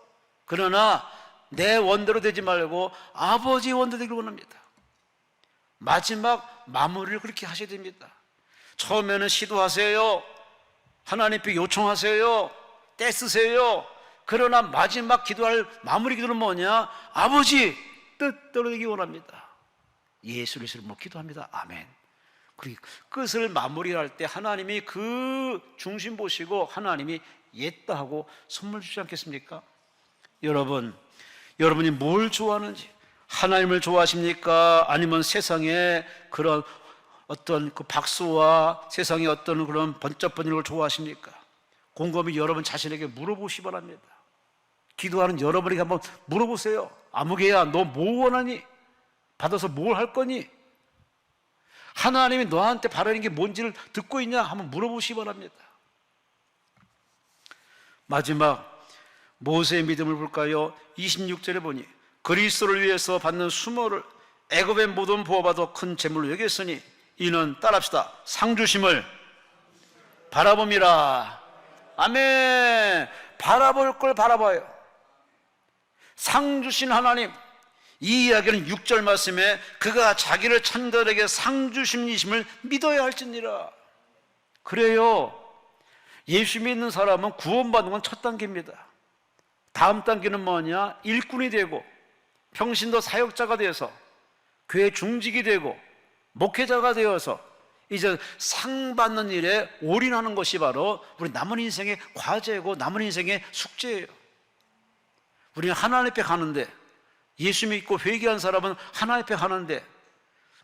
그러나 내 원대로 되지 말고 아버지의 원대로 되기를 원합니다. 마지막 마무리를 그렇게 하셔야 됩니다. 처음에는 시도하세요. 하나님께 요청하세요. 떼쓰세요. 그러나 마지막 기도할 마무리 기도는 뭐냐? 아버지 뜻대로 되기 원합니다. 예수 그리스도로 기도합니다. 아멘. 그리고 끝을 마무리할 때 하나님이 그 중심 보시고 하나님이 옛다 하고 선물 주지 않겠습니까? 여러분이 뭘 좋아하는지, 하나님을 좋아하십니까? 아니면 세상의 그런 어떤 그 박수와 세상의 어떤 그런 번쩍번쩍한 걸 좋아하십니까? 곰곰이 여러분 자신에게 물어보시 바랍니다. 기도하는 여러분에게 한번 물어보세요. 아무개야, 너 뭐 원하니? 받아서 뭘 할 거니? 하나님이 너한테 바라는 게 뭔지를 듣고 있냐? 한번 물어보시 바랍니다. 마지막 모세의 믿음을 볼까요? 26절에 보니 그리스도를 위해서 받는 수모를 애굽의 모든 보호보다 더 큰 재물로 여겼으니 이는 따라합시다. 상주심을 바라봄이라. 아멘. 바라볼 걸 바라봐요. 상 주신 하나님, 이 이야기는 6절 말씀에 그가 자기를 찬들에게 상 주심이심을 믿어야 할지니라. 그래요. 예수 믿는 사람은 구원받는 건 첫 단계입니다. 다음 단계는 뭐냐? 일꾼이 되고 평신도 사역자가 되어서 교회 중직이 되고 목회자가 되어서 이제 상 받는 일에 올인하는 것이 바로 우리 남은 인생의 과제고 남은 인생의 숙제예요. 우리는 하나님 앞에 가는데, 예수 믿고 회개한 사람은 하나님 앞에 가는데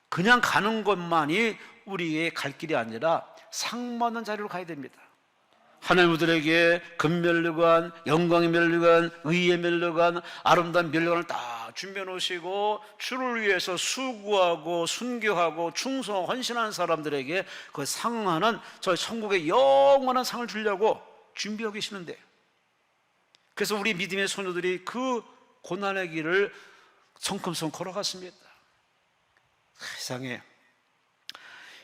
그냥 가는 것만이 우리의 갈 길이 아니라 상 받는 자리로 가야 됩니다. 하나님 우리에게 금면류관, 영광의 면류관, 의의 면류관, 아름다운 면류관을 다 준비해 놓으시고 주를 위해서 수고하고 순교하고 충성하고 헌신하는 사람들에게 그 상하는 저 천국의 영원한 상을 주려고 준비하고 계시는데, 그래서 우리 믿음의 소녀들이 그 고난의 길을 성큼성 걸어갔습니다. 세상에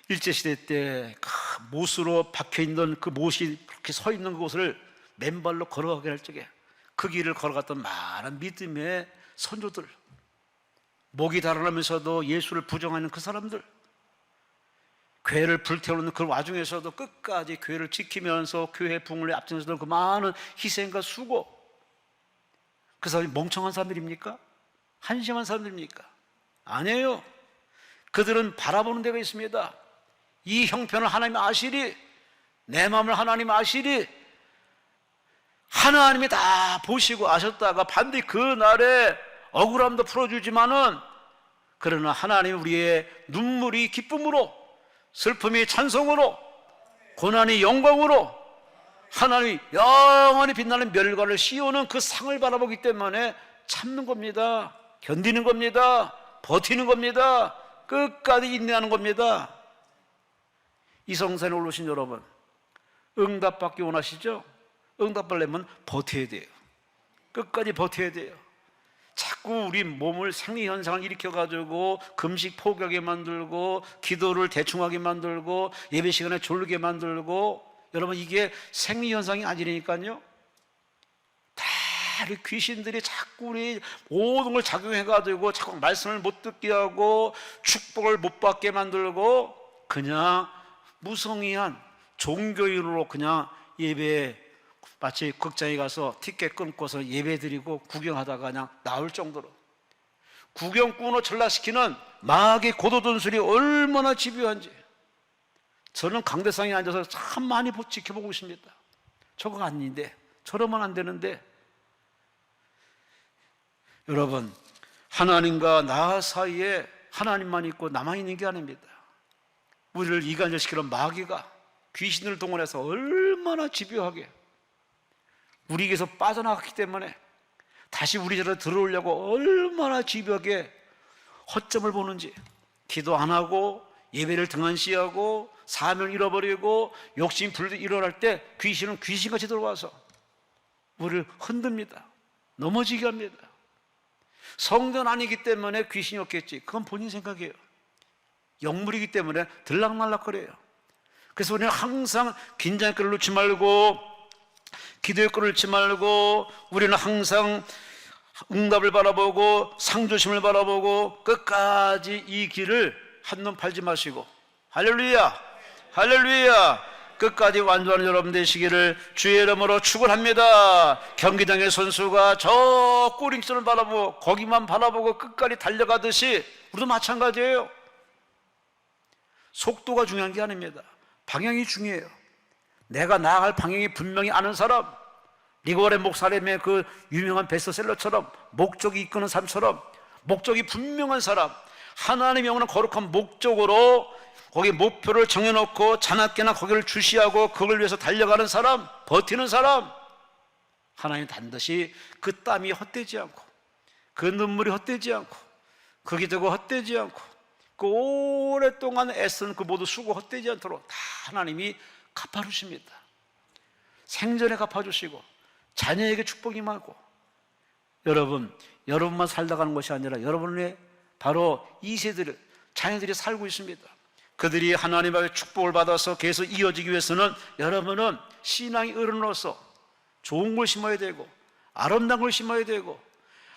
일제시대 때 그 못으로 박혀있는 그 못이 그렇게 서 있는 곳을 맨발로 걸어가게 할 적에 그 길을 걸어갔던 많은 믿음의 선조들, 목이 달아나면서도 예수를 부정하는 그 사람들, 교회를 불태우는 그 와중에서도 끝까지 교회를 지키면서 교회 붕을 앞장서던 그 많은 희생과 수고, 그 사람이 멍청한 사람들입니까? 한심한 사람들입니까? 아니에요. 그들은 바라보는 데가 있습니다. 이 형편을 하나님 아시리, 내 마음을 하나님 아시리, 하나님이 다 보시고 아셨다가 반드시 그 날에 억울함도 풀어주지만은, 그러나 하나님 우리의 눈물이 기쁨으로, 슬픔이 찬송으로, 고난이 영광으로 하나님이 영원히 빛나는 멸관을 씌우는 그 상을 바라보기 때문에 참는 겁니다. 견디는 겁니다. 버티는 겁니다. 끝까지 인내하는 겁니다. 이 성산에 올라오신 여러분, 응답받기 원하시죠? 응답받으려면 버텨야 돼요. 끝까지 버텨야 돼요. 자꾸 우리 몸을 생리현상을 일으켜가지고 금식 포기하게 만들고 기도를 대충하게 만들고 예배 시간에 졸게 만들고, 여러분 이게 생리현상이 아니라니까요. 다 귀신들이 자꾸 우리 모든 걸 작용해가지고 자꾸 말씀을 못 듣게 하고 축복을 못 받게 만들고 그냥 무성의한 종교인으로 그냥 예배, 마치 극장에 가서 티켓 끊고서 예배 드리고 구경하다가 그냥 나올 정도로 구경꾼으로 전락시키는 마귀의 고도전술이 얼마나 집요한지 저는 강대상에 앉아서 참 많이 지켜보고 있습니다. 저거 아닌데, 저러면 안 되는데. 여러분, 하나님과 나 사이에 하나님만 있고 나만 있는 게 아닙니다. 우리를 이간질시키는 마귀가 귀신을 동원해서 얼마나 집요하게 우리에게서 빠져나갔기 때문에 다시 우리 자리에 들어오려고 얼마나 집요하게 허점을 보는지, 기도 안 하고 예배를 등한시하고 사명을 잃어버리고 욕심 불도 일어날 때 귀신은 귀신같이 들어와서 우리를 흔듭니다. 넘어지게 합니다. 성전 아니기 때문에 귀신이 없겠지, 그건 본인 생각이에요. 영물이기 때문에 들락날락거려요. 그래서 우리는 항상 긴장의 끈을 놓지 말고 기도의 끈을 놓지 말고 우리는 항상 응답을 바라보고 상조심을 바라보고 끝까지 이 길을 한눈 팔지 마시고, 할렐루야, 할렐루야, 끝까지 완주하는 여러분 되시기를 주의 이름으로 축원합니다. 경기장의 선수가 저 꼬링선을 바라보고 거기만 바라보고 끝까지 달려가듯이 우리도 마찬가지예요. 속도가 중요한 게 아닙니다. 방향이 중요해요. 내가 나아갈 방향이 분명히 아는 사람, 리고레 목사님의 그 유명한 베스트셀러처럼 목적이 이끄는 삶처럼 목적이 분명한 사람, 하나님의 영원한 거룩한 목적으로 거기 목표를 정해놓고 자나깨나 거기를 주시하고 그걸 위해서 달려가는 사람, 버티는 사람, 하나님 반드시 그 땀이 헛되지 않고 그 눈물이 헛되지 않고 그 기도가 헛되지 않고 그 오랫동안 애쓰는 그 모두 수고 헛되지 않도록 다 하나님이 갚아주십니다. 생전에 갚아주시고 자녀에게 축복이 임하고, 여러분만 살다 가는 것이 아니라 여러분의 바로 2세들 자녀들이 살고 있습니다. 그들이 하나님 앞에 축복을 받아서 계속 이어지기 위해서는 여러분은 신앙의 어른으로서 좋은 걸 심어야 되고 아름다운 걸 심어야 되고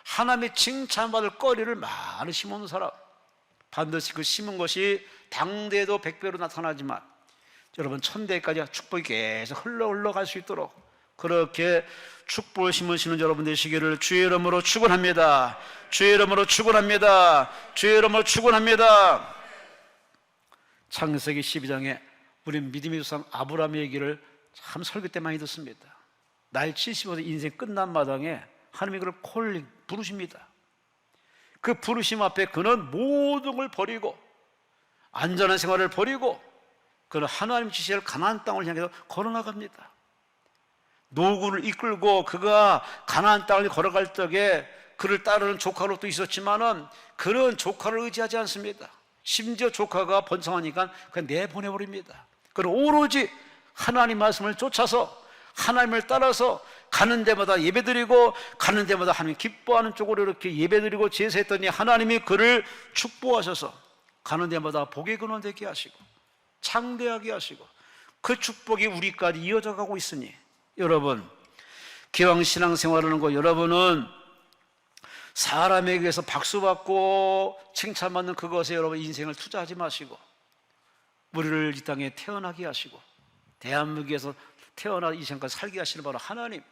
하나님의 칭찬받을 거리를 많이 심어놓은 사람, 반드시 그 심은 것이 당대에도 100배로 나타나지만 여러분 천대까지 축복이 계속 흘러갈 수 있도록 그렇게 축복을 심으시는 여러분 되시기를 주의 이름으로 축원합니다. 주의 이름으로 축원합니다. 주의 이름으로 축원합니다. 창세기 12장에 우리 믿음의 조상 아브라함의 얘기를 참 설교 때 많이 듣습니다. 나이 75세 인생 끝난 마당에 하나님이 그를 콜링 부르십니다. 그 부르심 앞에 그는 모든 걸 버리고 안전한 생활을 버리고 그는 하나님 지시할 가나안 땅을 향해서 걸어나갑니다. 노구를 이끌고 그가 가나안 땅을 걸어갈 적에 그를 따르는 조카로도 있었지만은 그는 조카를 의지하지 않습니다. 심지어 조카가 번성하니까 그냥 내보내버립니다. 그는 오로지 하나님 말씀을 쫓아서 하나님을 따라서 가는 데마다 예배드리고 가는 데마다 하나님 기뻐하는 쪽으로 이렇게 예배드리고 제사했더니 하나님이 그를 축복하셔서 가는 데마다 복의 근원 되게 하시고 창대하게 하시고 그 축복이 우리까지 이어져 가고 있으니 여러분, 기왕 신앙생활하는 거 여러분은 사람에게서 박수받고 칭찬받는 그것에 여러분 인생을 투자하지 마시고 우리를 이 땅에 태어나게 하시고 대한민국에서 태어나 이 생까지 살게 하시는 바로 하나님,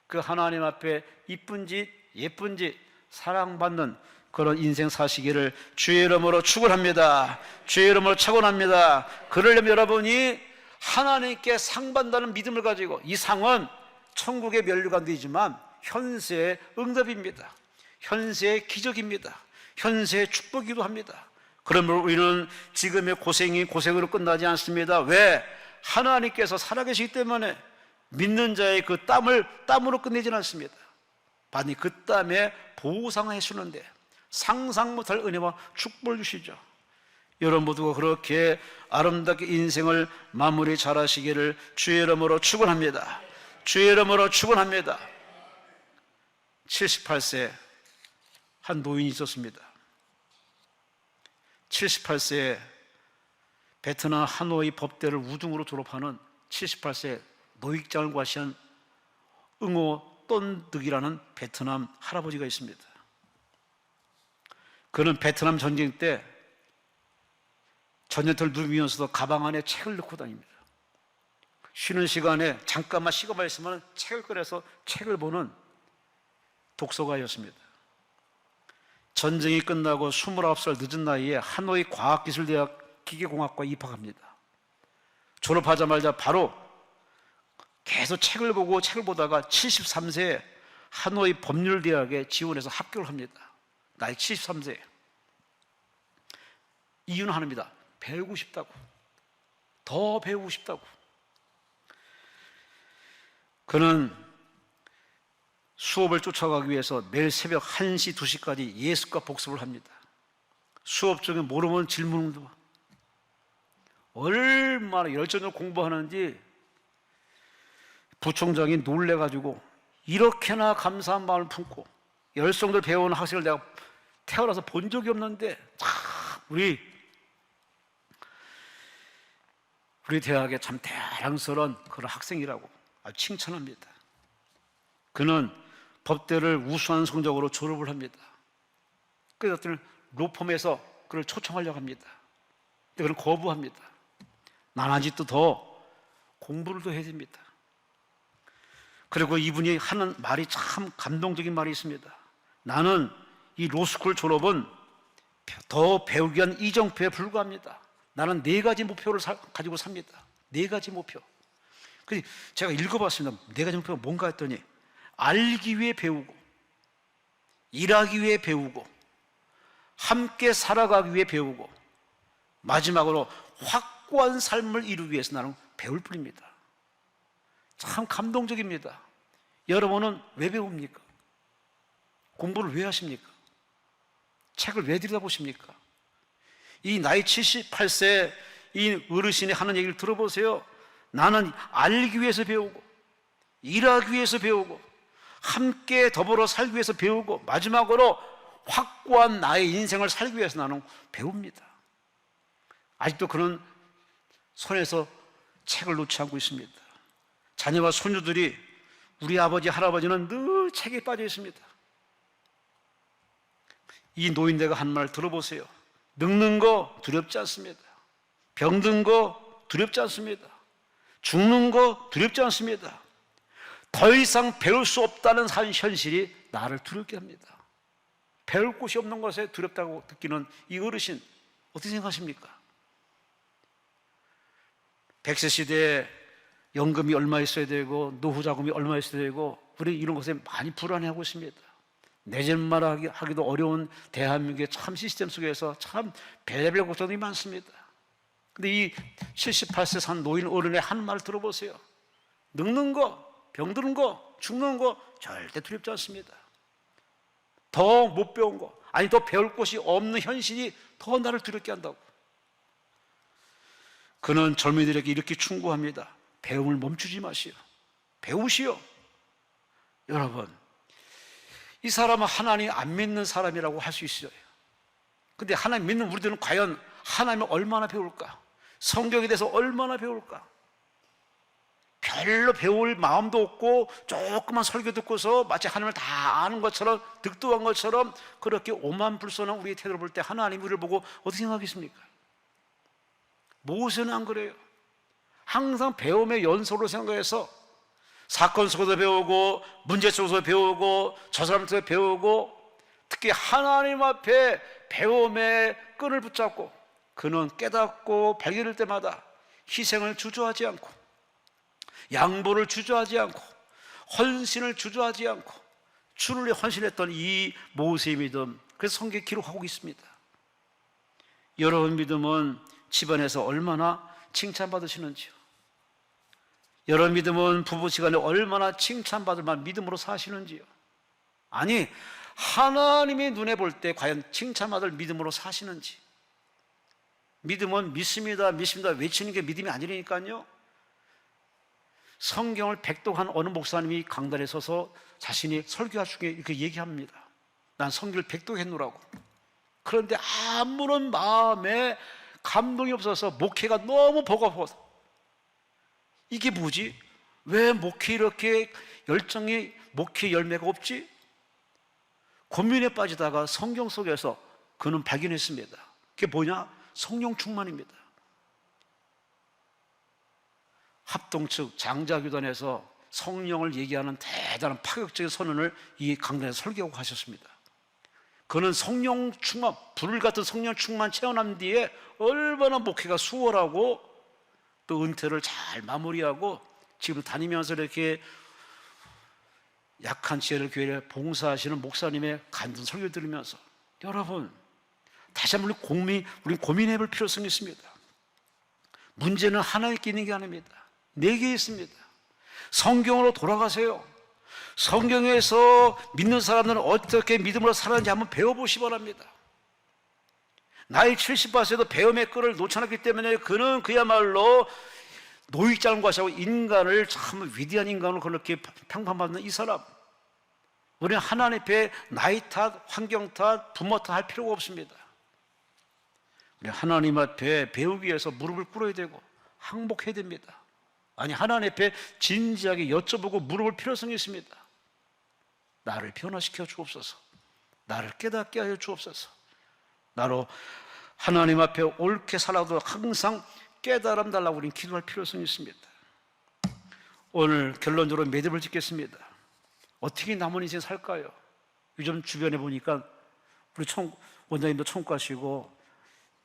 그 하나님 앞에 이쁜 짓 예쁜 짓 사랑받는 그런 인생 사시기를 주의 이름으로 축원합니다. 주의 이름으로 축원합니다. 그러려면 여러분이 하나님께 상 받는다는 믿음을 가지고, 이 상은 천국의 면류관 되지만 현세의 응답입니다. 현세의 기적입니다. 현세의 축복이기도 합니다. 그러므로 우리는 지금의 고생이 고생으로 끝나지 않습니다. 왜? 하나님께서 살아계시기 때문에 믿는 자의 그 땀으로 끝내지는 않습니다. 반드시 그 땀에 보상해 주는데 상상 못할 은혜와 축복을 주시죠. 여러분 모두가 그렇게 아름답게 인생을 마무리 잘하시기를 주의 이름으로 축원합니다. 주의 이름으로 축원합니다. 78세 한 노인이 있었습니다. 78세에 베트남 하노이 법대를 우등으로 졸업하는 78세 노익장을 과시한 응호 똔득이라는 베트남 할아버지가 있습니다. 그는 베트남 전쟁 때 전쟁터를 누비면서도 가방 안에 책을 넣고 다닙니다. 쉬는 시간에 잠깐만 시간만 있으면 책을 꺼내서 책을 보는 독서가였습니다. 전쟁이 끝나고 29살 늦은 나이에 하노이 과학기술대학 기계공학과에 입학합니다. 졸업하자마자 바로 계속 책을 보다가 73세에 하노이 법률대학에 지원해서 합격을 합니다. 나이 73세. 이유는 하나입니다. 배우고 싶다고. 더 배우고 싶다고. 그는 수업을 쫓아가기 위해서 매일 새벽 1시, 2시까지 예습과 복습을 합니다. 수업 중에 모르면 질문도 얼마나 열정적으로 공부하는지 부총장이 놀래가지고 이렇게나 감사한 마음을 품고 열성들 배우는 학생을 내가 태어나서 본 적이 없는데 우리 대학에 참 자랑스러운 그런 학생이라고 아주 칭찬합니다. 그는 법대를 우수한 성적으로 졸업을 합니다. 그래서 어떤 로펌에서 그를 초청하려고 합니다. 그를 거부합니다. 난 아직도 더 공부를 더 해야 됩니다. 그리고 이분이 하는 말이 참 감동적인 말이 있습니다. 나는 이 로스쿨 졸업은 더 배우기 위한 이정표에 불과합니다. 나는 4가지 목표를 가지고 삽니다. 4가지 목표. 그래서 제가 읽어봤습니다. 4가지 목표가 뭔가 했더니 알기 위해 배우고, 일하기 위해 배우고, 함께 살아가기 위해 배우고, 마지막으로 확고한 삶을 이루기 위해서 나는 배울 뿐입니다. 참 감동적입니다. 여러분은 왜 배웁니까? 공부를 왜 하십니까? 책을 왜 들여다보십니까? 이 나이 78세 이 어르신이 하는 얘기를 들어보세요. 나는 알기 위해서 배우고, 일하기 위해서 배우고, 함께 더불어 살기 위해서 배우고, 마지막으로 확고한 나의 인생을 살기 위해서 나는 배웁니다. 아직도 그런 손에서 책을 놓지 않고 있습니다. 자녀와 손주들이, 우리 아버지 할아버지는 늘 책에 빠져 있습니다. 이 노인네가 한 말 들어보세요. 늙는 거 두렵지 않습니다. 병든 거 두렵지 않습니다. 죽는 거 두렵지 않습니다. 더 이상 배울 수 없다는 현실이 나를 두렵게 합니다. 배울 곳이 없는 것에 두렵다고 느끼는 이 어르신, 어떻게 생각하십니까? 100세 시대에 연금이 얼마 있어야 되고 노후 자금이 얼마 있어야 되고, 우리 이런 것에 많이 불안해하고 있습니다. 내집말 하기도 어려운 대한민국의 참 시스템 속에서 참 별의별 걱정이 많습니다. 근데 이 78세 산 노인 어른의 한 말 들어보세요. 늙는 거, 병드는 거, 죽는 거 절대 두렵지 않습니다. 더 못 배운 거, 아니 더 배울 곳이 없는 현실이 더 나를 두렵게 한다고. 그는 젊은이들에게 이렇게 충고합니다. 배움을 멈추지 마시오. 배우시오. 여러분, 이 사람은 하나님 안 믿는 사람이라고 할 수 있어요. 근데 하나님 믿는 우리들은 과연 하나님을 얼마나 배울까? 성경에 대해서 얼마나 배울까? 별로 배울 마음도 없고, 조그만 설교 듣고서 마치 하나님을 다 아는 것처럼, 득도한 것처럼 그렇게 오만불손한 우리의 태도를 볼 때 하나님 우리를 보고 어떻게 생각하겠습니까? 모세는 안 그래요. 항상 배움의 연속으로 생각해서 사건 속에서 배우고, 문제 속에서 배우고, 저 사람한테 배우고, 특히 하나님 앞에 배움의 끈을 붙잡고, 그는 깨닫고 발견할 때마다 희생을 주저하지 않고, 양보를 주저하지 않고, 헌신을 주저하지 않고 주를 위해 헌신했던 이 모세의 믿음, 그래서 성경에 기록하고 있습니다. 여러분 믿음은 집안에서 얼마나 칭찬받으시는지요? 여러분 믿음은 부부시간에 얼마나 칭찬받을 만한 믿음으로 사시는지요? 아니, 하나님의 눈에 볼 때 과연 칭찬받을 믿음으로 사시는지. 믿음은 믿습니다, 믿습니다 외치는 게 믿음이 아니라니까요. 성경을 백독한 어느 목사님이 강단에 서서 자신이 설교할 중에 이렇게 얘기합니다. 난 성경을 백독했노라고. 그런데 아무런 마음에 감동이 없어서 목회가 너무 버거워서, 이게 뭐지? 왜 목회 이렇게 열정이, 목회 열매가 없지? 고민에 빠지다가 성경 속에서 그는 발견했습니다. 그게 뭐냐? 성령 충만입니다. 합동측 장자교단에서 성령을 얘기하는 대단한 파격적인 선언을 이 강단에서 설교하고 하셨습니다. 그는 성령 충만, 불 같은 성령 충만 체험한 뒤에 얼마나 목회가 수월하고 또 은퇴를 잘 마무리하고 지금 다니면서 이렇게 약한 지혜를 교회에 봉사하시는 목사님의 간증 설교 들으면서, 여러분 다시 한번 우리 고민해 볼 필요성이 있습니다. 문제는 하나님께 있는 게 아닙니다. 내게 있습니다. 성경으로 돌아가세요. 성경에서 믿는 사람들은 어떻게 믿음으로 살았는지 한번 배워보시 기 바랍니다. 나이 78세도 배움의 끈을 놓지 않았기 때문에 그는 그야말로 노익장을 과시하고 인간을 참 위대한 인간으로 그렇게 평판받는 이 사람. 우리는 하나님 앞에 나이 탓, 환경 탓, 부모 탓 할 필요가 없습니다. 우리 하나님 앞에 배우기 위해서 무릎을 꿇어야 되고 항복해야 됩니다. 아니, 하나님 앞에 진지하게 여쭤보고 물어볼 필요성이 있습니다. 나를 변화시켜 주옵소서. 나를 깨닫게 하여 주옵소서. 나로 하나님 앞에 옳게 살아도 항상 깨달음 달라고 우리는 기도할 필요성이 있습니다. 오늘 결론적으로 매듭을 짓겠습니다. 어떻게 남은 인생 살까요? 요즘 주변에 보니까 우리 원장님도 천국 가시고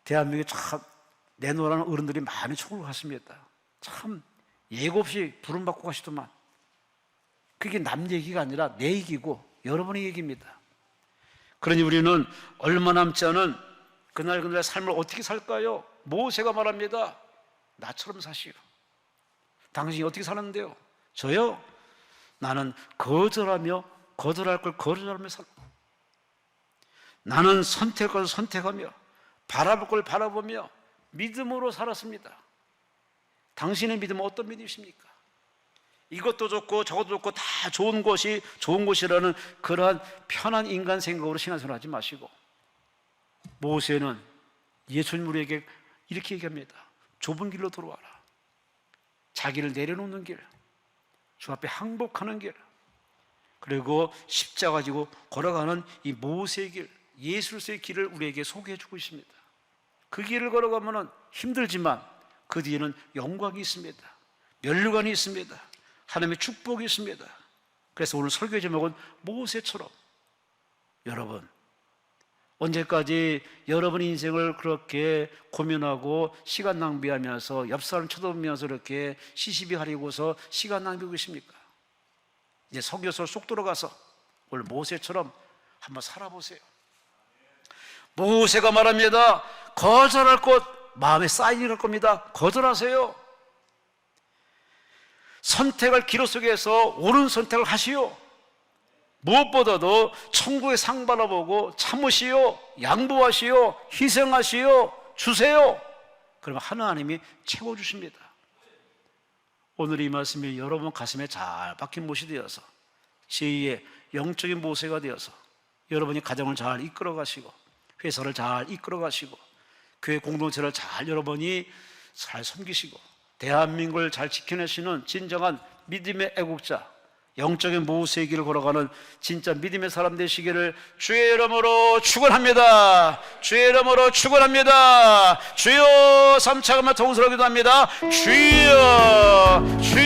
대한민국에 참 내놓으라는 어른들이 많이 천국을 갔습니다. 참 예고 없이 부름받고 가시더만. 그게 남 얘기가 아니라 내 얘기고 여러분의 얘기입니다. 그러니 우리는 얼마 남지 않은 그날그날 삶을 어떻게 살까요? 모세가 말합니다. 나처럼 사시오. 당신이 어떻게 사는데요? 저요? 나는 거절하며 거절할 걸 거절하며 살고, 나는 선택할 걸 선택하며 바라볼 걸 바라보며 믿음으로 살았습니다. 당신의 믿음은 어떤 믿음이십니까? 이것도 좋고 저것도 좋고 다 좋은 것이 좋은 것이라는 그러한 편한 인간 생각으로 신앙생활 하지 마시고, 모세는 예수님 우리에게 이렇게 얘기합니다. 좁은 길로 들어와라. 자기를 내려놓는 길, 주 앞에 항복하는 길, 그리고 십자가 지고 걸어가는 이 모세의 길, 예수의 길을 우리에게 소개해 주고 있습니다. 그 길을 걸어가면 힘들지만 그 뒤에는 영광이 있습니다. 면류관이 있습니다. 하나님의 축복이 있습니다. 그래서 오늘 설교 제목은 모세처럼. 여러분, 언제까지 여러분 인생을 그렇게 고민하고 시간 낭비하면서 옆 사람 쳐다보면서 이렇게 시시비 가리고서 시간 낭비하고 계십니까? 이제 설교서 쏙 들어가서 오늘 모세처럼 한번 살아보세요. 모세가 말합니다. 거절할 것 마음에 쌓이는 겁니다. 거절하세요. 선택할 기로 속에서 옳은 선택을 하시오. 무엇보다도 천국의 상 바라보고 참으시오, 양보하시오, 희생하시오, 주세요. 그러면 하나님이 채워주십니다. 오늘 이 말씀이 여러분 가슴에 잘 박힌 못이 되어서 제2의 영적인 모세가 되어서 여러분이 가정을 잘 이끌어 가시고 회사를 잘 이끌어 가시고 교회 공동체를 잘 여러분이 잘 섬기시고 대한민국을 잘 지켜내시는 진정한 믿음의 애국자, 영적인 모세의 길을 걸어가는 진짜 믿음의 사람 되시기를 주의 이름으로 축원합니다. 주의 이름으로 축원합니다. 주여, 삼차가며 통성으로 기도합니다. 주여, 주여.